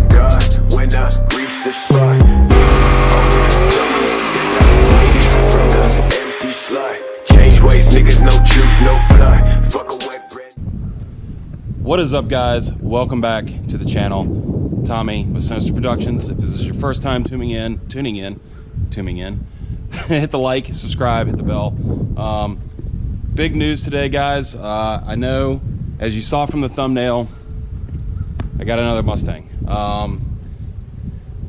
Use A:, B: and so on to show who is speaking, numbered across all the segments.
A: God, when I reach the spot, niggas always from the empty slot. Change ways, niggas, no truth, no plot. Fuck a wet bread.
B: What is up, guys? Welcome back to the channel. Tommy with DerekBaranProductions. If this is your first time tuning in, hit the like, subscribe, hit the bell. Big news today, guys. I know, as you saw from the thumbnail, I got another Mustang.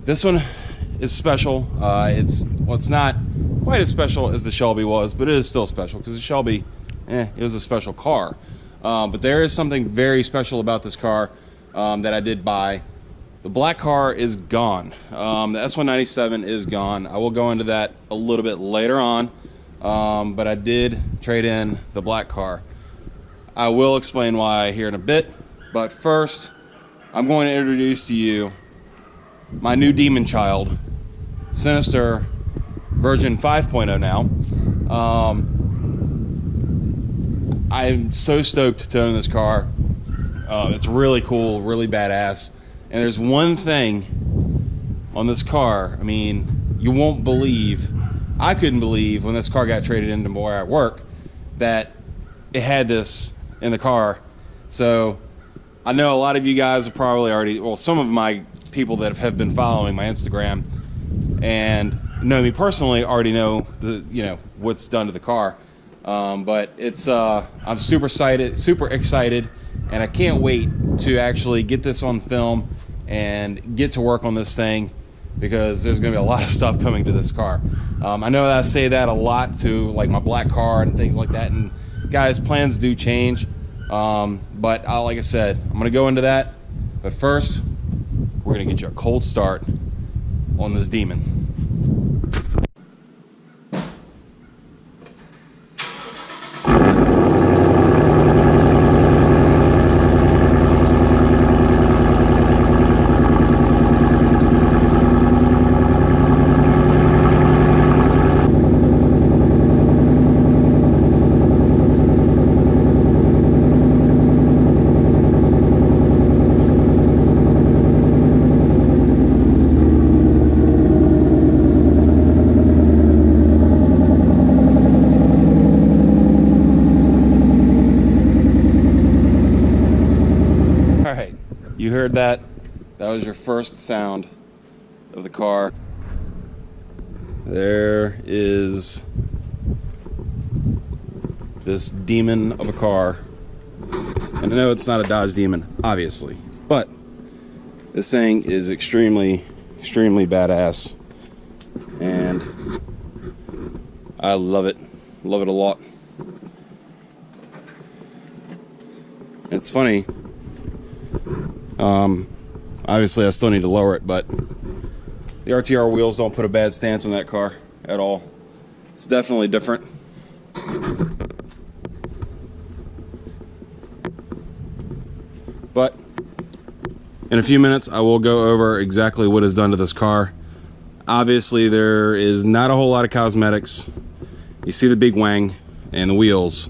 B: This one is special. It's not quite as special as the Shelby was, but it is still special because the Shelby, it was a special car. But there is something very special about this car that I did buy. The black car is gone. The S197 is gone. I will go into that a little bit later on, but I did trade in the black car. I will explain why here in a bit, but first I'm going to introduce to you my new demon child, Sinister version 5.0 now. I'm so stoked to own this car. It's really cool, really badass. And there's one thing on this car, I mean, you won't believe, I couldn't believe when this car got traded into where I work that it had this in the car. So I know a lot of you guys have probably already, well, some of my people that have been following my Instagram and know me personally already know what's done to the car. But it's I'm super excited, and I can't wait to actually get this on film and get to work on this thing, because there's gonna be a lot of stuff coming to this car. I know that I say that a lot to like my black car and things like that, and guys, plans do change, but like I said, I'm gonna go into that. But first, we're gonna get you a cold start on this demon. You heard that? That was your first sound of the car. There is this demon of a car. And I know it's not a Dodge Demon, obviously, but this thing is extremely, extremely badass. And I love it. Love it a lot. It's funny. Obviously I still need to lower it, but the RTR wheels don't put a bad stance on that car at all. It's definitely different. But in a few minutes I will go over exactly what is done to this car. Obviously there is not a whole lot of cosmetics. You see the big wang and the wheels.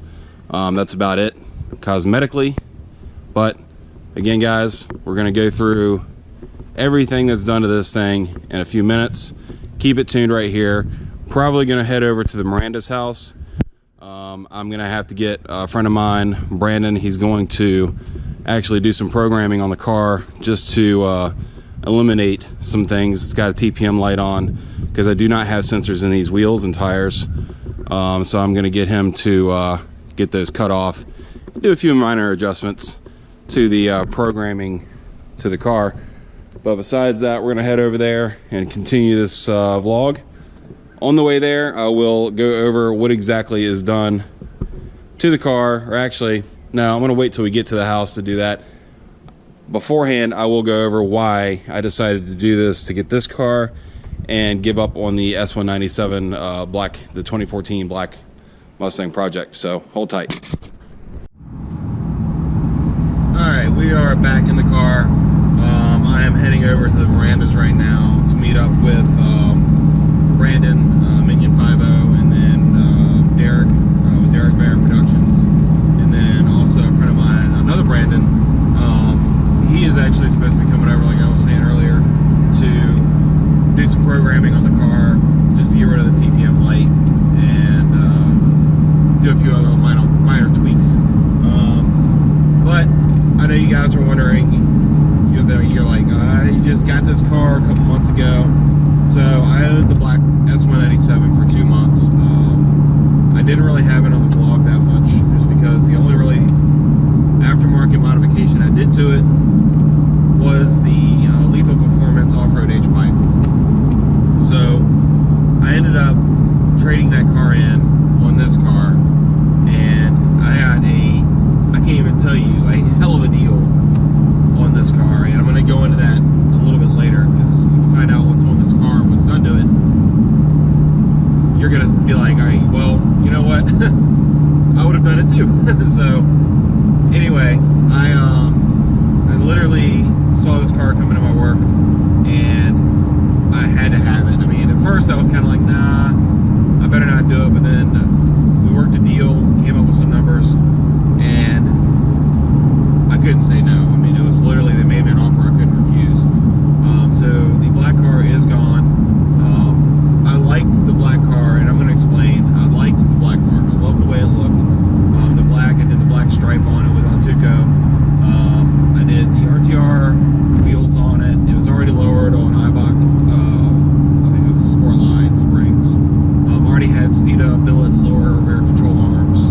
B: That's about it cosmetically. But again, guys, we're going to go through everything that's done to this thing in a few minutes. Keep it tuned right here. Probably going to head over to the Miranda's house. I'm going to have to get a friend of mine, Brandon. He's going to actually do some programming on the car just to eliminate some things. It's got a TPM light on because I do not have sensors in these wheels and tires. So I'm going to get him to get those cut off, do a few minor adjustments to the programming to the car. But besides that, we're gonna head over there and continue this vlog. On the way there, I will go over what exactly is done to the car, or actually, no, I'm gonna wait till we get to the house to do that. Beforehand, I will go over why I decided to do this to get this car and give up on the S197 black, the 2014 black Mustang project. So hold tight. Alright, we are back in the car. I am heading over to the Miranda's right now to meet up with Brandon, Minion 50, and then Derek with DerekBaranProductions, and then also a friend of mine, another Brandon. He is actually supposed to be coming over, like I was saying earlier. programming on the car just to get rid of the TPM light and do a few other minor tweaks. But I know you guys are wondering, you're like, I just got this car a couple months ago. So I owned the black S197 for 2 months. I didn't really have it on the blog that much, just because the only really aftermarket modification I did to it was the Lethal Performance off-road H-pipe. So I ended up trading that car in on this car, and I had I can't even tell you, a hell of a deal on this car, and I'm going to go into that a little bit later, because when you find out what's on this car and what's done to it, you're going to be like, all right, well, you know what, I would have done it too. So anyway, I literally saw this car come into my work, and I had to have it. I mean, at first I was kind of like, nah, I better not do it, but then we worked a deal, came up with some numbers, and I couldn't say no. I mean, it was literally, they made me an offer I couldn't refuse. So the black car is gone. I liked the black car, and I'm going to explain. I liked the black car. I loved the way it looked. The black, I did the black stripe on it with Altuco. I did the RTR wheels on it. It was already lowered on Ibach. I think it was the Sportline springs. Already had Steeda billet lower rear control arms.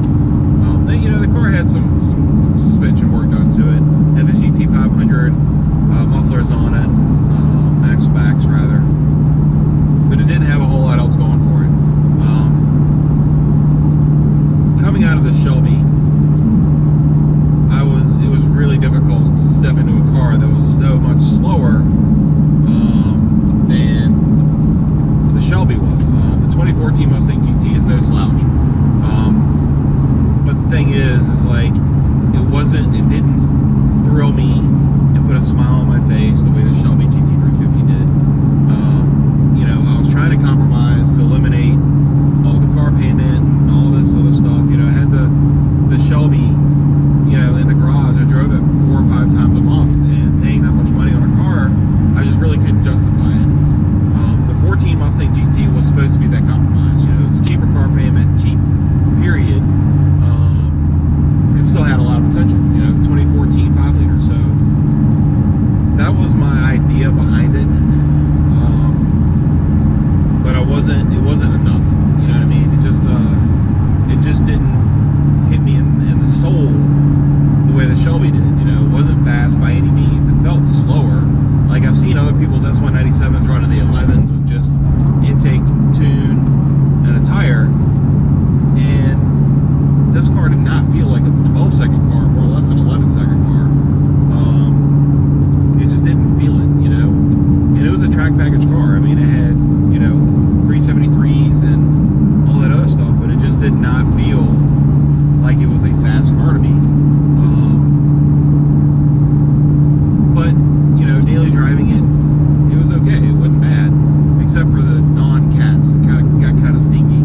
B: The car had some suspension work done to it. Had the GT500 mufflers on it, max backs rather, but it didn't have a whole lot else going for it. Coming out of the Shelby, it was really difficult to step into a car that was so much slower than the Shelby was. The 2014 Mustang GT is no slouch. But the thing is like, it didn't thrill me and put a smile on my face the way the Shelby GT350 did. I was trying to compromise to eliminate all the car payment and all this other stuff. I had the Shelby, in the garage. I drove it 4 or 5 times a month, and paying that much money on a car, I just really couldn't justify it. The 14 Mustang GT was supposed to be that compromise. It's a cheaper car payment, cheap, period. It still had a lot of potential. It's a 2014 5-liter, so that was my idea behind it. But it wasn't enough. You know what I mean? It just didn't hit me in the soul the way the Shelby did. It wasn't fast by any means. It felt slower. Like, I've seen other people's S197s running the 11s with just intake, tune, and a tire, and this car did not feel like a 12-second car, more or less an 11-second car. It just didn't feel it, and it was a track package car. I mean, it had 373s and all that other stuff, but it just did not feel like it was a fast car to me. But daily driving it was okay. It wasn't bad, except for the non-cats that got kind of sneaky,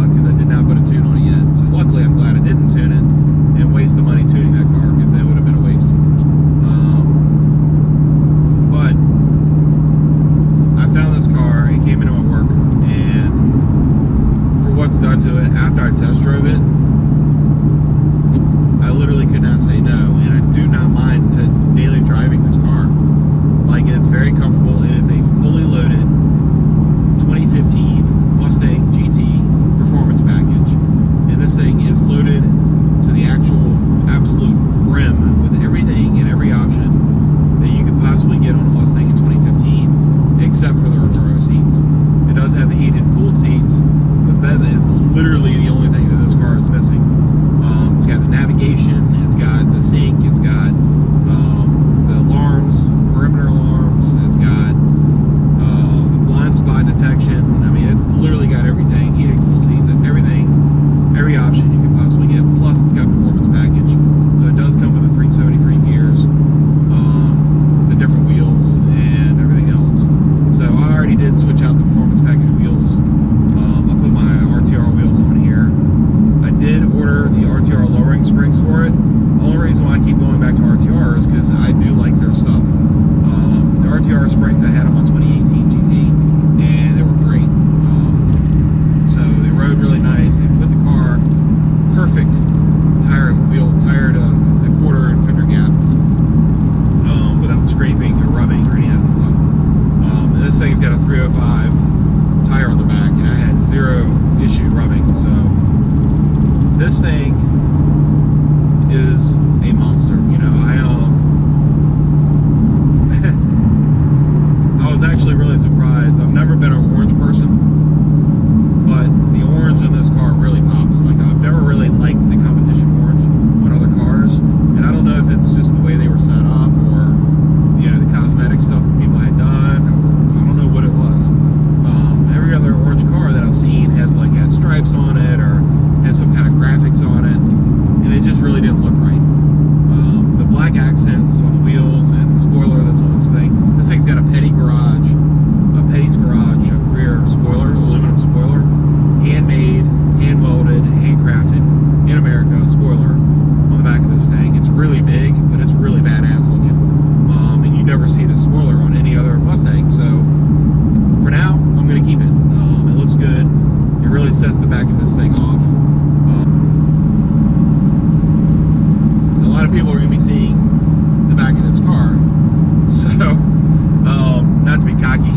B: because I did not put a tune on it yet. So luckily, I'm glad I didn't tune it and waste the money tuning that car, because that would have been a waste. But I found this car. It came into my work, and for what's done to it after I test drove it, I literally could not say no, and I do not mind daily driving this car. Like, it's very comfortable. It is a fully loaded 2015 Mustang GT performance package, and this thing is loaded to the absolute brim with everything and every option that you could possibly get on a Mustang in 2015, except for the row seats. It does have the heated and cooled seats, but that is literally the only thing that this car is missing. It's got the navigation, it's got the sync, it's got the alarms, perimeter alarms, it's got the blind spot detection. I mean, it's literally got everything, heated and cooled seats, everything, every option you could possibly get. Plus, it's got performance package, so it does come with the 373 gears, the different wheels, and everything else. So I already did switch out the performance package wheels. I put my RTR wheels on here. I did order the RTR lowering springs for it. The only reason why I keep going back to RTR is because I do like their stuff. The RTR springs, I had them on 2018 GT, this thing is a monster. You know, I was actually really surprised. I've never been an orange person, but the orange in this car really pops. Like, I've never really liked the competition orange on other cars, and I don't know if it's just the way they were set up, or, you know, the cosmetic stuff people had done, or I don't know what it was. Every other orange car that I've seen has like had stripes on it, or had some kind of graphics on it, and it just really didn't look right. The black accents on the wheels and the spoiler that's on this thing's got a Petty's Garage rear spoiler, aluminum spoiler, handmade, hand welded, handcrafted in America spoiler on the back of this thing. It's really big, but it's really badass looking, and you never see this spoiler on any other Mustang. So for now, I'm gonna keep it. It looks good. It really sets the back of this thing off. A lot of people are gonna be seeing the back of this car, so not to be cocky,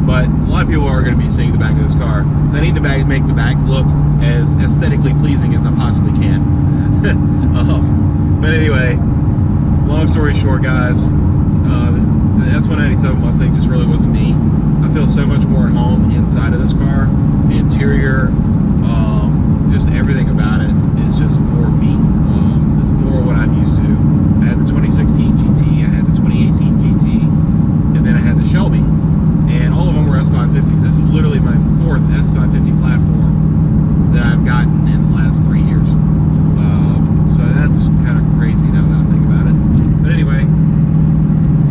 B: but a lot of people are going to be seeing the back of this car. So I need to make the back look as aesthetically pleasing as I possibly can. But anyway, long story short, guys, the S197 Mustang just really wasn't me. I feel so much more at home inside of this car. The interior, just everything about it is just more me. It's more what I'm used to. I had the 2016 GT, I had the 2018 GT, and then I had the Shelby. And all of them were S550s. This is literally my 4th S550 platform that I've gotten in the last 3 years. So that's kind of crazy now that I think about it. But anyway,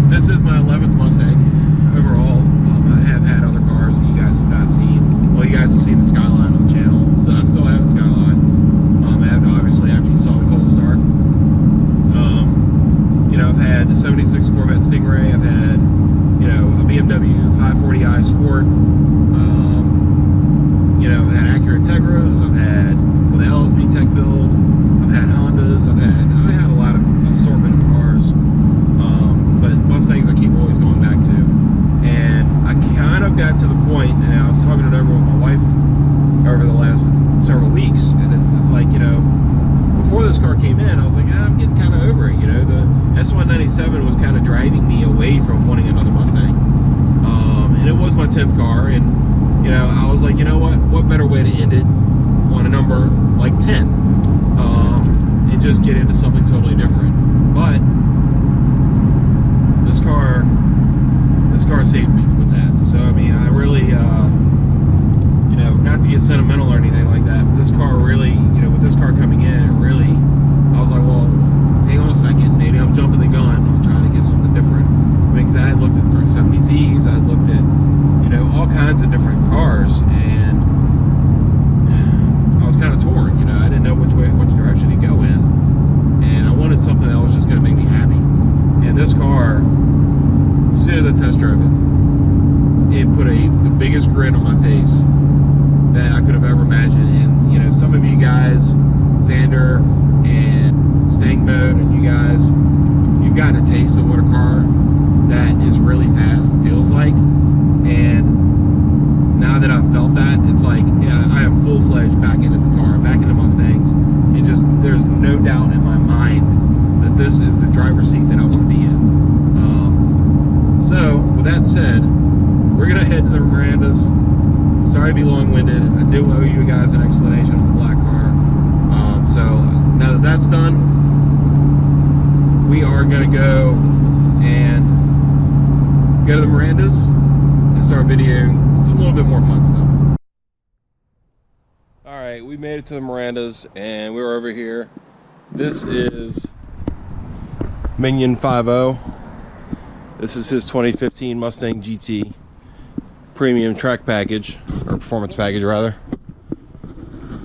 B: this is my 11th Mustang overall. I have had other cars that you guys have not seen. Well, you guys have seen the Skyline on the channel. So I still have the Skyline. I have, obviously, after you saw the cold start. You know, I've had the 76 Corvette Stingray. I've had, you know, a BMW 540i Sport. You know, I've had Acura Integras. I've had, with the LSV Tech build. I've had Hondas. I had a lot of assortment of cars. But Mustangs I keep always going back to. And I kind of got to the point, and I was talking it over with my wife over the last several weeks, and it's like, you know, before this car came in, I was like, I'm getting kind of over it. You know, the S197 was kind of driving me away from wanting another Mustang. And it was my 10th car, and, you know, I was like, you know what better way to end it on a number like 10, and just get into something totally different. But this car saved me with that. So I mean, I really, you know, not to get sentimental or anything like that, but this car really, you know, with this car coming in, it really, I was like, well, hang on a second, maybe I'm jumping the gun on trying to get something different. Because I had looked at 370Zs, I had looked at, you know, all kinds of different cars, and I was kind of torn. You know, I didn't know which direction to go in, and I wanted something that was just going to make me happy. And this car, as soon as I test drove it put the biggest grin on my face that I could have ever imagined. And, you know, some of you guys, Xander and Stang Mode, and you guys, you've gotten a taste of what a car that is really fast feels like. And now that I've felt that, it's like, yeah, I am full-fledged back into this car, back into Mustangs. And just, there's no doubt in my mind that this is the driver's seat that I want to be in. So, with that said, we're going to head to the Mirandas. Sorry to be long-winded. I do owe you guys an explanation of the black car. So, now that that's done, we are going to go and go to the Mirandas and start videoing some little bit more fun stuff. Alright, we made it to the Mirandas, and we're over here. This is Minion 5.0. This is his 2015 Mustang GT premium track package, or performance package rather.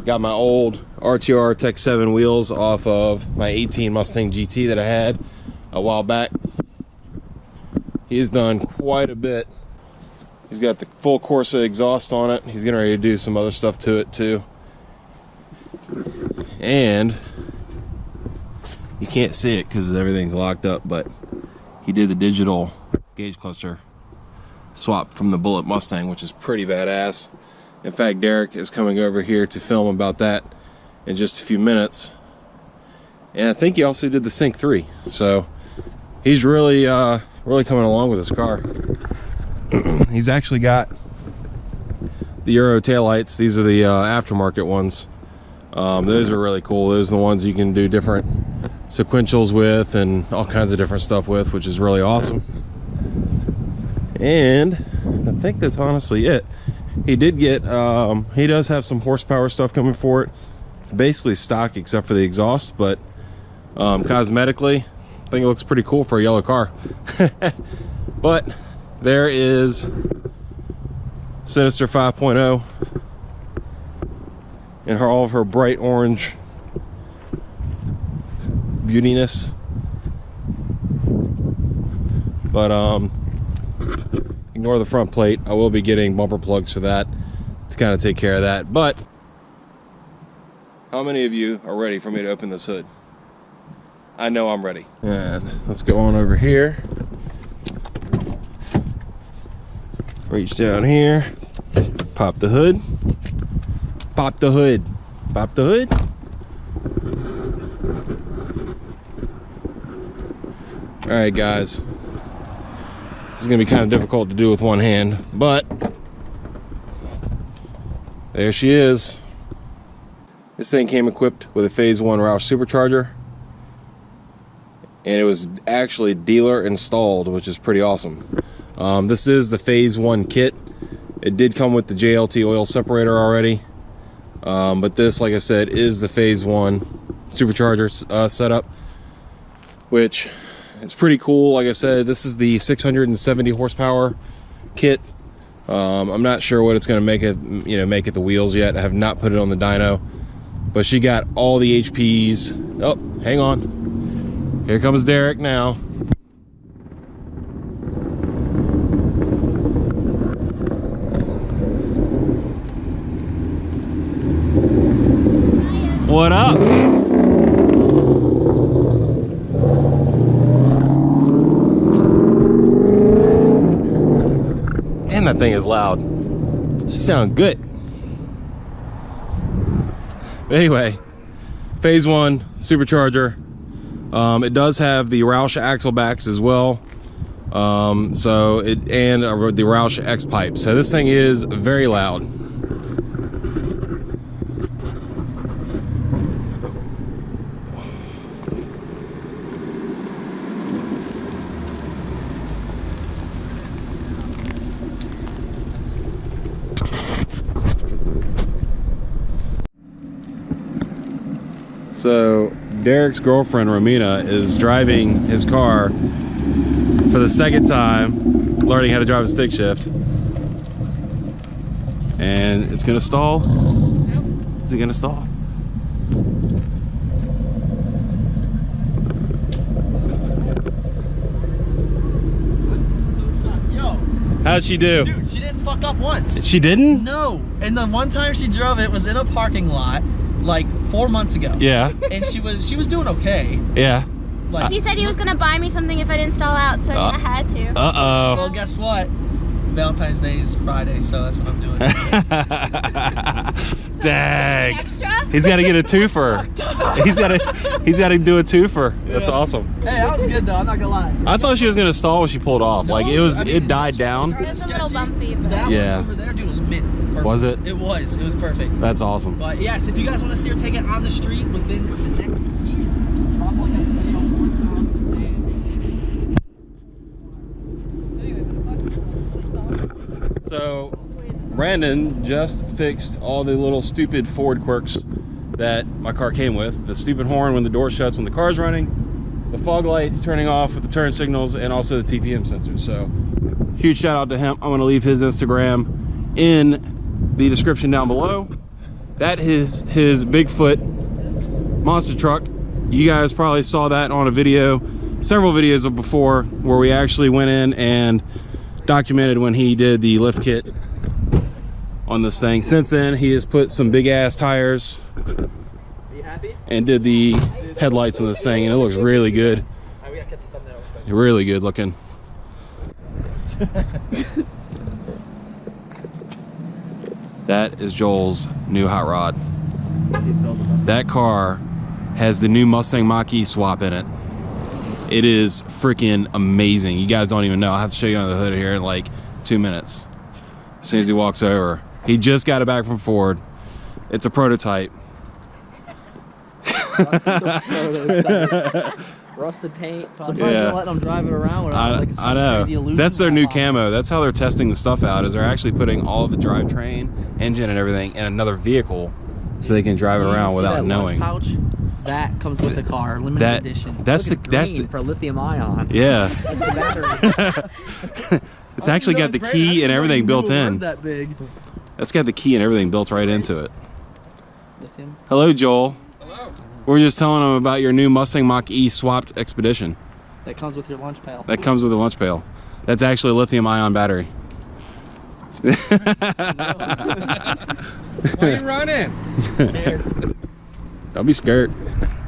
B: Got my old RTR Tech 7 wheels off of my 18 Mustang GT that I had a while back. He's done quite a bit. He's got the full Corsa exhaust on it. He's getting ready to do some other stuff to it too. And you can't see it because everything's locked up, but he did the digital gauge cluster swap from the Bullet Mustang, which is pretty badass. In fact, Derek is coming over here to film about that in just a few minutes. And I think he also did the Sync 3. So he's really really coming along with this car. He's actually got the Euro taillights. These are the aftermarket ones. Those are really cool. Those are the ones you can do different sequentials with and all kinds of different stuff with, which is really awesome. And I think that's honestly it. He did get, he does have some horsepower stuff coming for it. It's basically stock except for the exhaust, but cosmetically, I think it looks pretty cool for a yellow car. But there is Sinister 5.0 and all of her bright orange beautiness. But ignore the front plate. I will be getting bumper plugs for that to kind of take care of that. But how many of you are ready for me to open this hood? I know I'm ready. And let's go on over here. Reach down here. Pop the hood. Pop the hood. Pop the hood. Alright guys. This is going to be kind of difficult to do with one hand, but there she is. This thing came equipped with a Phase 1 Roush supercharger, and it was actually dealer installed, which is pretty awesome. This is the Phase 1 kit. It did come with the JLT oil separator already, but this, like I said, is the Phase 1 supercharger setup, which is pretty cool. Like I said, this is the 670 horsepower kit. I'm not sure what it's going to make it, make it the wheels yet. I have not put it on the dyno, but she got all the HPs. Oh, hang on. Here comes Derek now. What up? Damn, that thing is loud. She sounds good. Anyway, Phase 1 supercharger. It does have the Roush axle backs as well. And the Roush X pipe. So this thing is very loud. So Derek's girlfriend Romina is driving his car for the second time, learning how to drive a stick shift, and it's gonna stall. Is it gonna stall?
C: Yo,
B: How'd she do?
C: dude, she didn't fuck up once.
B: She didn't?
C: No, and the one time she drove it was in a parking lot, like 4 months ago.
B: Yeah.
C: And she was doing okay.
B: Yeah.
C: Like,
D: He said he was gonna buy me something if I didn't stall out, so I had to.
B: Uh-oh.
C: well, guess what? Valentine's Day is Friday, so that's what I'm doing.
B: Dang.
D: Extra?
B: He's got to get a twofer. He's got to do a twofer. That's awesome.
C: Hey, that was good though. I'm not gonna lie.
B: I thought she was gonna stall when she pulled off.
C: No,
B: like
C: I mean,
B: it died
C: it's
B: down.
C: kinda
D: It was a little
C: sketchy.
D: bumpy, but-
C: That
B: Yeah.
C: one over there, dude, was mint. Perfect.
B: Was it?
C: It was. It was perfect.
B: That's awesome.
C: But yes, if you guys want to see her take it on the street within the next week, drop like a video 1,000.
B: So Brandon just fixed all the little stupid Ford quirks that my car came with. The stupid horn when the door shuts when the car's running, the fog lights turning off with the turn signals, and also the TPM sensors. So huge shout out to him. I'm going to leave his Instagram in the description down below. That is his Bigfoot monster truck. You guys probably saw that on a video, several videos of before, where we actually went in and documented when he did the lift kit on this thing. Since then, he has put some big ass tires
C: Are you happy?
B: and did the headlights on this thing, and it looks really good.
C: Alright, we gotta catch a thumbnail real quick.
B: Really good looking. That is Joel's new hot rod. That car has the new Mustang Mach-E swap in it. It is freaking amazing. You guys don't even know. I'll have to show you under the hood here in like 2 minutes. As soon as he walks over. He just got it back from Ford. It's a prototype.
C: Rusted paint. Surprised they're letting them drive it around without like
B: I know.
C: crazy
B: That's their new camo. That's how they're testing the stuff out, is they're actually putting all of the drivetrain, engine, and everything in another vehicle so they can drive it around without knowing.
C: Pouch? That comes with the car, limited edition.
B: That's
C: Look,
B: that's the
C: for lithium ion.
B: Yeah.
C: That's the battery.
B: It's actually got the key and everything built in.
C: That big.
B: That's got the key and everything built right into it.
C: Lithium.
B: Hello, Joel.
E: Hello.
B: We're just telling them about your new Mustang Mach-E swapped Expedition.
C: That comes with your lunch pail.
B: That comes with a lunch pail. That's actually a lithium-ion battery.
E: Why are you running?
B: Don't be scared.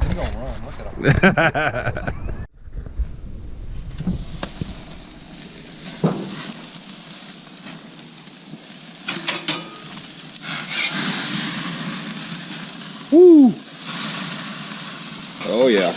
E: I'm gonna run. Look at him.
B: Woo! Oh yeah.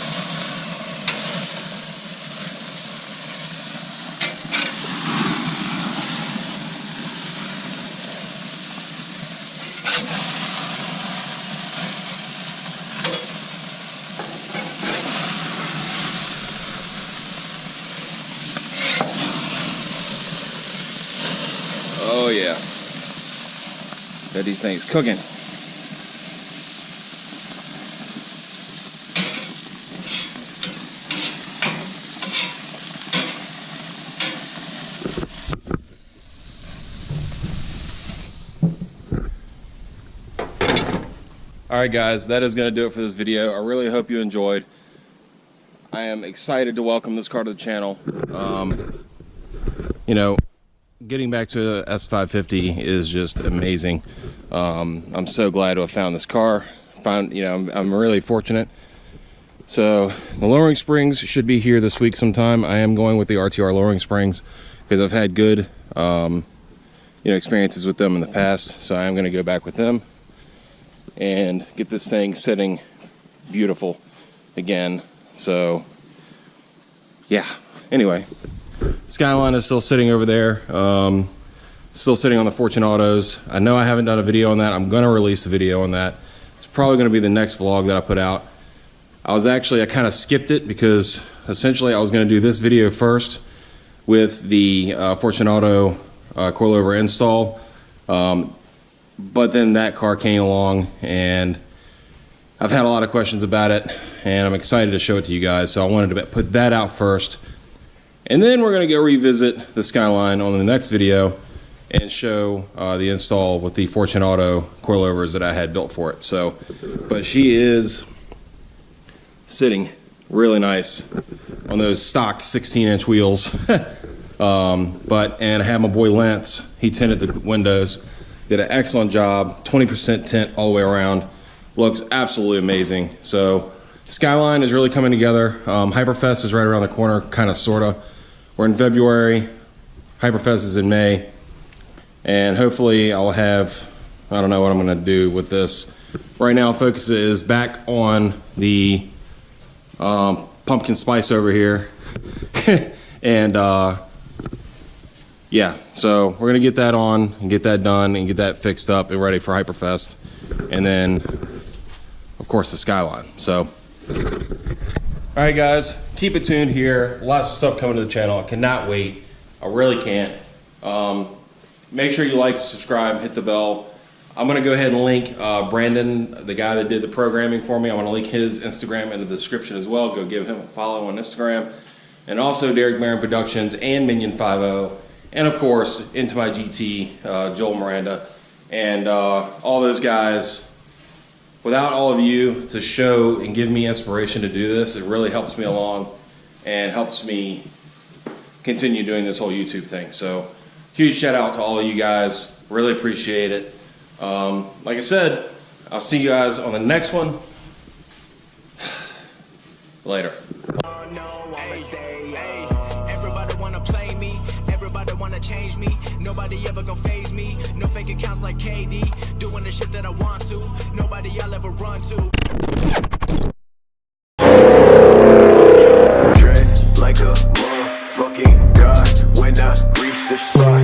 B: Oh yeah. Bet these things cooking. Alright guys, that is going to do it for this video. I really hope you enjoyed. I am excited to welcome this car to the channel. You know, getting back to a S550 is just amazing. I'm so glad to have found this car. I'm really fortunate. So the lowering springs should be here this week sometime. I am going with the RTR lowering springs because I've had good experiences with them in the past. So I am going to go back with them and get this thing sitting beautiful again. So yeah, anyway, Skyline is still sitting over there, still sitting on the Fortune Autos. I know I haven't done a video on that. I'm gonna release a video on that. It's probably gonna be the next vlog that I put out. I kind of skipped it because essentially I was gonna do this video first with the Fortune Auto coilover install. But then that car came along and I've had a lot of questions about it and I'm excited to show it to you guys. So I wanted to put that out first. And then we're going to go revisit the Skyline on the next video and show the install with the Fortune Auto coilovers that I had built for it. So, but she is sitting really nice on those stock 16-inch wheels. And I have my boy Lance, he tinted the windows. Did an excellent job, 20% tint all the way around. Looks absolutely amazing. So Skyline is really coming together. Hyperfest is right around the corner, kind of, sort of. We're in February, Hyperfest is in May. And hopefully I'll have, I don't know what I'm gonna do with this. Right now focus is back on the pumpkin spice over here. And yeah, so we're gonna get that on and get that done and get that fixed up and ready for Hyperfest, and then of course the Skyline. So all right guys, keep it tuned here. Lots of stuff coming to the channel. I cannot wait. I really can't. Make sure you like, subscribe, hit the bell. I'm gonna go ahead and link Brandon, the guy that did the programming for me. I'm gonna link his Instagram in the description as well. Go give him a follow on Instagram. And also DerekBaranProductions and Minion50. And of course, Into My GT, Joel Miranda, and all those guys. Without all of you to show and give me inspiration to do this, it really helps me along and helps me continue doing this whole YouTube thing. So huge shout out to all of you guys. Really appreciate it. Like I said, I'll see you guys on the next one. Later.
F: Everybody wanna play me, everybody wanna change me. Nobody ever gon' phase me. No fake accounts like KD. Doing the shit that I want to. Nobody I'll ever run to.
A: Dressed like a motherfucking god when I reach the spot.